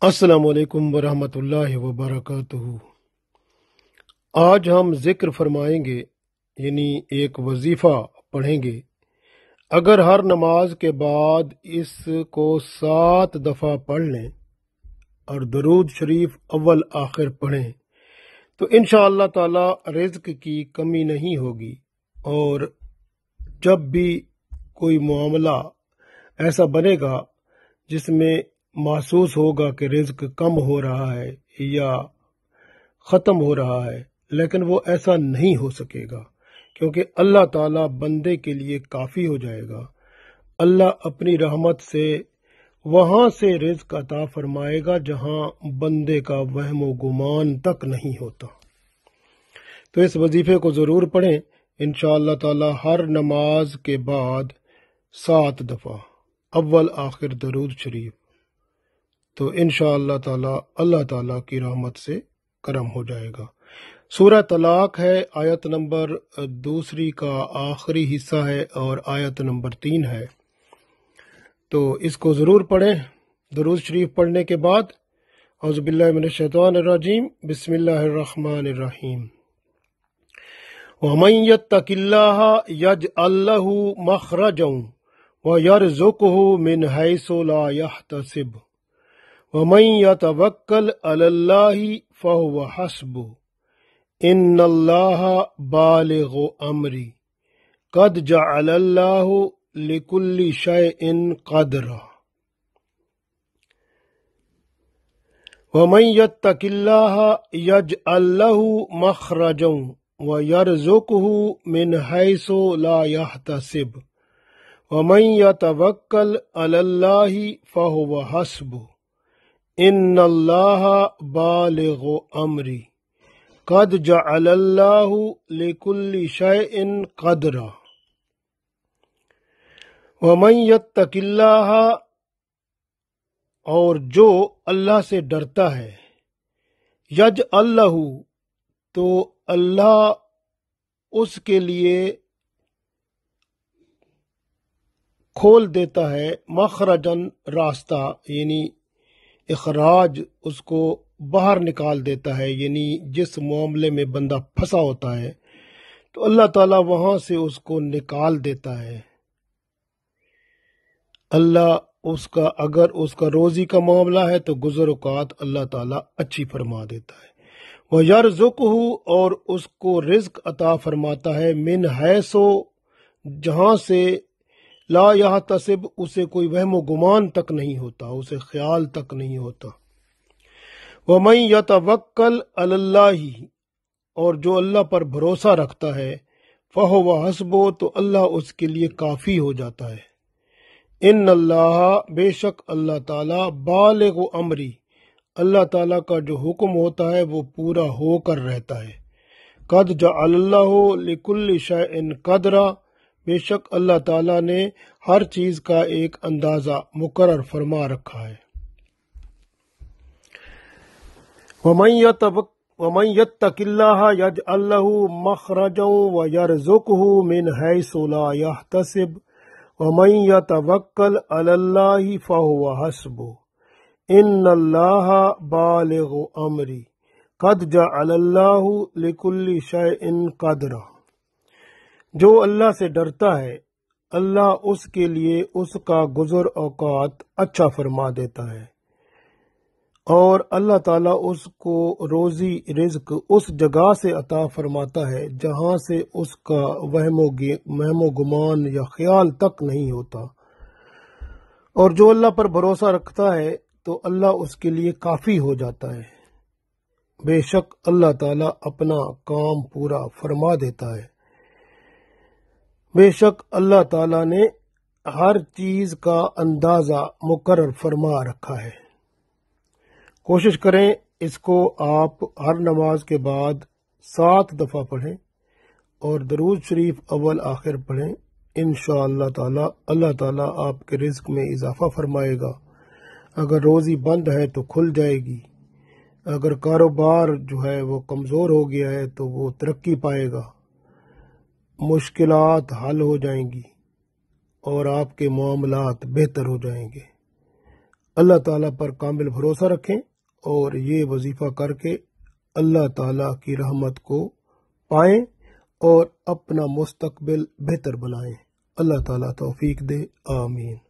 अस्सलाम वालेकुम वरहमत उल्लाहि वबरकातुहू। आज हम जिक्र फरमाएंगे यानी एक वजीफ़ा पढ़ेंगे। अगर हर नमाज के बाद इसको 7 दफ़ा पढ़ लें और दरूद शरीफ अव्वल आखिर पढ़ें तो इंशाअल्लाह ताला रिज़्क की कमी नहीं होगी। और जब भी कोई मामला ऐसा बनेगा जिसमें महसूस होगा कि रिज़्क कम हो रहा है या ख़त्म हो रहा है, लेकिन वो ऐसा नहीं हो सकेगा क्योंकि अल्लाह ताला बंदे के लिए काफ़ी हो जाएगा। अल्लाह अपनी रहमत से वहाँ से रिज़्क अता फरमाएगा जहाँ बंदे का वहम व गुमान तक नहीं होता। तो इस वजीफ़े को ज़रूर पढ़ें। इंशाअल्लाह ताला हर नमाज के बाद 7 दफ़ा अव्वल आखिर दरूद शरीफ, तो इंशाअल्लाह ताला अल्लाह ताला की रहमत से करम हो जाएगा। सूरह तलाक है, आयत नंबर 2 का आखिरी हिस्सा है और आयत नंबर 3 है। तो इसको ज़रूर पढ़ें। दरूद शरीफ पढ़ने के बाद औज़ु बिल्लाहि मिनश शैतानिर रजीम, बिस्मिल्लाहिर रहमानिर रहीम। वमन यत्तकिल्लाह यजअल लहू मखरजन व यरज़ुकहू मिन हैसु ला यहतसिब वमन यतवक्कल अलल्लाहि फहुव हस्बुह इन्नल्लाह बालिगु अम्री कद जअलल्लाहु लिकुल्लि शैइन क़दरा। वमन यत्तकिल्लाह यजअल लहू मखरजन व यरज़ुकहू मिन हैसु ला यहतसिब वमन यतवक्कल अलल्लाहि फहुव हस्बुह इन्नल्लाह बालिगु अम्री कद जअलल्लाहु लिकुल्लि शैइन क़दरा। वमन यत्तकिल्लाह, और जो अल्लाह से डरता है, यजअल लहू, तो अल्लाह उसके लिए खोल देता है, मखरजन, रास्ता, यानी इखराज, उसको बाहर निकाल देता है। यानी जिस मामले में बंदा फंसा होता है तो अल्लाह ताला वहां से उसको निकाल देता है। अल्लाह उसका, अगर उसका रोजी का मामला है तो गुज़र औक़ात अल्लाह ताला अच्छी फरमा देता है। वह यरज़ुकहू, और उसको रिज़्क अता फरमाता है, मिन हैसो, जहां से ला यहतसिब, उसे कोई वहम व गुमान तक नहीं होता, उसे ख्याल तक नहीं होता। वमन यतवक्कल अलल्लाहि, और जो अल्लाह पर भरोसा रखता है, फहुव हस्बुह, तो अल्लाह उसके लिए काफ़ी हो जाता है। इन्नल्लाह, बेशक अल्लाह ताला, बालिगु अम्री, अल्लाह ताला का जो हुक्म होता है वो पूरा होकर रहता है। कद जअलल्लाहु लिकुल्लि शैइन क़दरा, बेशक अल्लाह ताला ने हर चीज का एक अंदाजा मुकर्रर फरमा रखा है। वमन यत्तकिल्लाह यजअल लहू मखरजन व यरज़ुकहू मिन हैसु ला यहतसिब वमन यतवक्कल अलल्लाहि फहुव हस्बुह इन्नल्लाह बालिगु अम्री कद जअलल्लाहु लिकुल्लि शैइन क़दरा। जो अल्लाह से डरता है, अल्लाह उसके लिए उसका गुज़र औक़ात अच्छा फरमा देता है और अल्लाह ताला उसको रोज़ी रिज़्क उस जगह से अता फरमाता है जहाँ से उसका वहम गुमान या ख्याल तक नहीं होता। और जो अल्लाह पर भरोसा रखता है तो अल्लाह उसके लिए काफ़ी हो जाता है। बेशक अल्लाह ताला अपना काम पूरा फरमा देता है। बेशक अल्लाह ताला ने हर चीज का अंदाजा मुकर्रर फरमा रखा है। कोशिश करें इसको आप हर नमाज के बाद 7 दफ़ा पढ़ें और दरूद शरीफ अव्वल आखिर पढ़ें। इंशाअल्लाह ताला अल्लाह ताला आपके रिज़्क में इजाफा फरमाएगा। अगर रोज़ी बंद है तो खुल जाएगी, अगर कारोबार जो है वो कमज़ोर हो गया है तो वो तरक्की पाएगा, मुश्किलात हल हो जाएंगी और आपके मामलात बेहतर हो जाएंगे। اللہ تعالیٰ پر کامل بھروسہ رکھیں اور یہ وظیفہ کر کے اللہ تعالیٰ کی رحمت کو پائیں اور اپنا مستقبل بہتر بنائیں۔ اللہ تعالیٰ توفیق دے، آمین۔